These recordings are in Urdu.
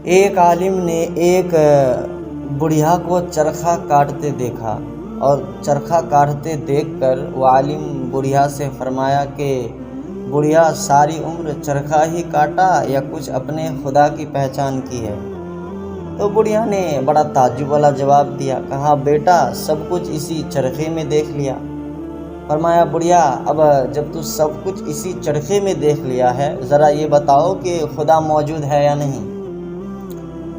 ایک عالم نے ایک بڑھیا کو چرخہ کاٹتے دیکھا، اور چرخہ کاٹتے دیکھ کر وہ عالم بڑھیا سے فرمایا کہ بڑھیا، ساری عمر چرخہ ہی کاٹا یا کچھ اپنے خدا کی پہچان کی ہے؟ تو بڑھیا نے بڑا تعجب والا جواب دیا، کہا بیٹا سب کچھ اسی چرخے میں دیکھ لیا۔ فرمایا بڑھیا، اب جب تو سب کچھ اسی چرخے میں دیکھ لیا ہے، ذرا یہ بتاؤ کہ خدا موجود ہے یا نہیں؟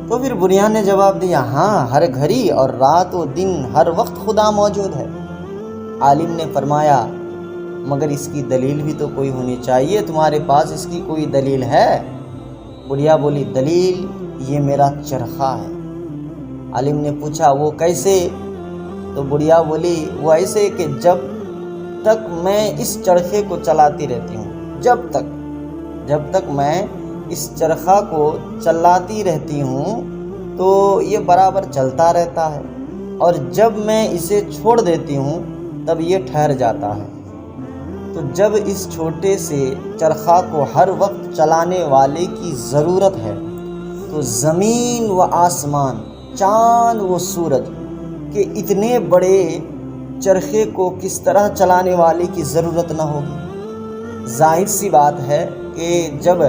تو پھر بڑھیا نے جواب دیا، ہاں، ہر گھڑی اور رات و دن ہر وقت خدا موجود ہے۔ عالم نے فرمایا مگر اس کی دلیل بھی تو کوئی ہونی چاہیے، تمہارے پاس اس کی کوئی دلیل ہے؟ بڑھیا بولی، دلیل یہ میرا چرخہ ہے۔ عالم نے پوچھا وہ کیسے؟ تو بڑھیا بولی، وہ ایسے کہ جب تک میں اس چرخے کو چلاتی رہتی ہوں، جب تک میں اس چرخہ کو چلاتی رہتی ہوں تو یہ برابر چلتا رہتا ہے، اور جب میں اسے چھوڑ دیتی ہوں تب یہ ٹھہر جاتا ہے۔ تو جب اس چھوٹے سے چرخہ کو ہر وقت چلانے والے کی ضرورت ہے تو زمین و آسمان، چاند و سورج کے اتنے بڑے چرخے کو کس طرح چلانے والے کی ضرورت نہ ہوگی؟ ظاہر سی بات ہے کہ جب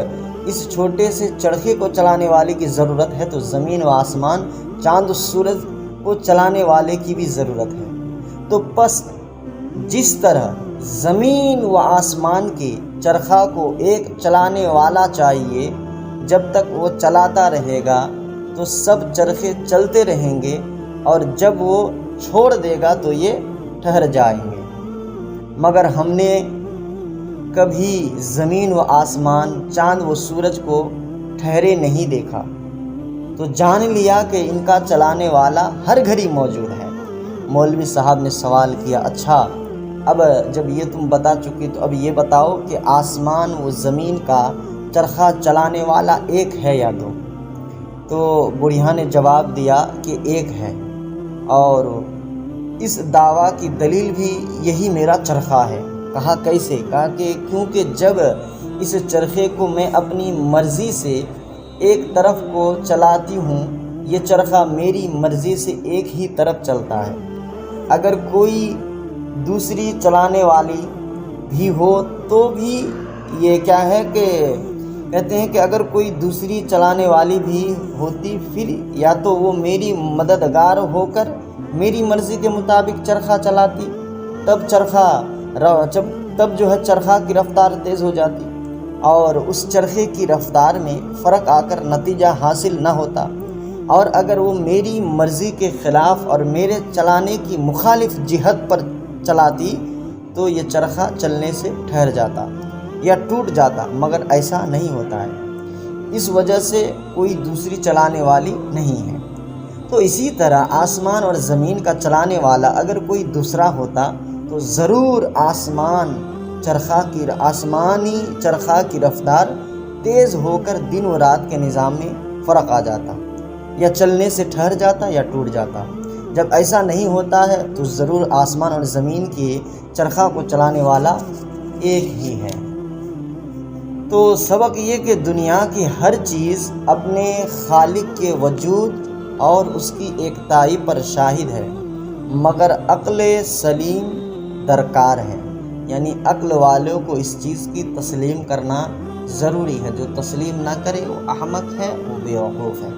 اس چھوٹے سے چرخے کو چلانے والے کی ضرورت ہے تو زمین و آسمان، چاند و سورج کو چلانے والے کی بھی ضرورت ہے۔ تو پس جس طرح زمین و آسمان کے چرخہ کو ایک چلانے والا چاہیے، جب تک وہ چلاتا رہے گا تو سب چرخے چلتے رہیں گے، اور جب وہ چھوڑ دے گا تو یہ ٹھہر جائیں گے۔ مگر ہم نے کبھی زمین و آسمان، چاند و سورج کو ٹھہرے نہیں دیکھا، تو جان لیا کہ ان کا چلانے والا ہر گھڑی موجود ہے۔ مولوی صاحب نے سوال کیا، اچھا اب جب یہ تم بتا چکی تو اب یہ بتاؤ کہ آسمان و زمین کا چرخہ چلانے والا ایک ہے یا دو؟ تو بڑھیا نے جواب دیا کہ ایک ہے، اور اس دعویٰ کی دلیل بھی یہی میرا چرخہ ہے۔ کہا کیسے؟ کہا کہ کیونکہ جب اس چرخے کو میں اپنی مرضی سے ایک طرف کو چلاتی ہوں، یہ چرخہ میری مرضی سے ایک ہی طرف چلتا ہے۔ اگر کوئی دوسری چلانے والی بھی ہو تو بھی یہ کیا ہے کہ کہتے ہیں کہ اگر کوئی دوسری چلانے والی بھی ہوتی، پھر یا تو وہ میری مددگار ہو کر میری مرضی کے مطابق چرخہ چلاتی، تب جو ہے چرخہ کی رفتار تیز ہو جاتی، اور اس چرخے کی رفتار میں فرق آ کر نتیجہ حاصل نہ ہوتا، اور اگر وہ میری مرضی کے خلاف اور میرے چلانے کی مخالف جہت پر چلاتی تو یہ چرخہ چلنے سے ٹھہر جاتا یا ٹوٹ جاتا، مگر ایسا نہیں ہوتا ہے، اس وجہ سے کوئی دوسری چلانے والی نہیں ہے۔ تو اسی طرح آسمان اور زمین کا چلانے والا اگر کوئی دوسرا ہوتا تو ضرور آسمانی چرخہ کی رفتار تیز ہو کر دن و رات کے نظام میں فرق آ جاتا، یا چلنے سے ٹھہر جاتا یا ٹوٹ جاتا۔ جب ایسا نہیں ہوتا ہے تو ضرور آسمان اور زمین کے چرخہ کو چلانے والا ایک ہی ہے۔ تو سبق یہ کہ دنیا کی ہر چیز اپنے خالق کے وجود اور اس کی ایکتائی پر شاہد ہے، مگر عقل سلیم درکار ہے، یعنی عقل والوں کو اس چیز کی تسلیم کرنا ضروری ہے۔ جو تسلیم نہ کرے وہ احمق ہے، وہ بیوقوف ہے۔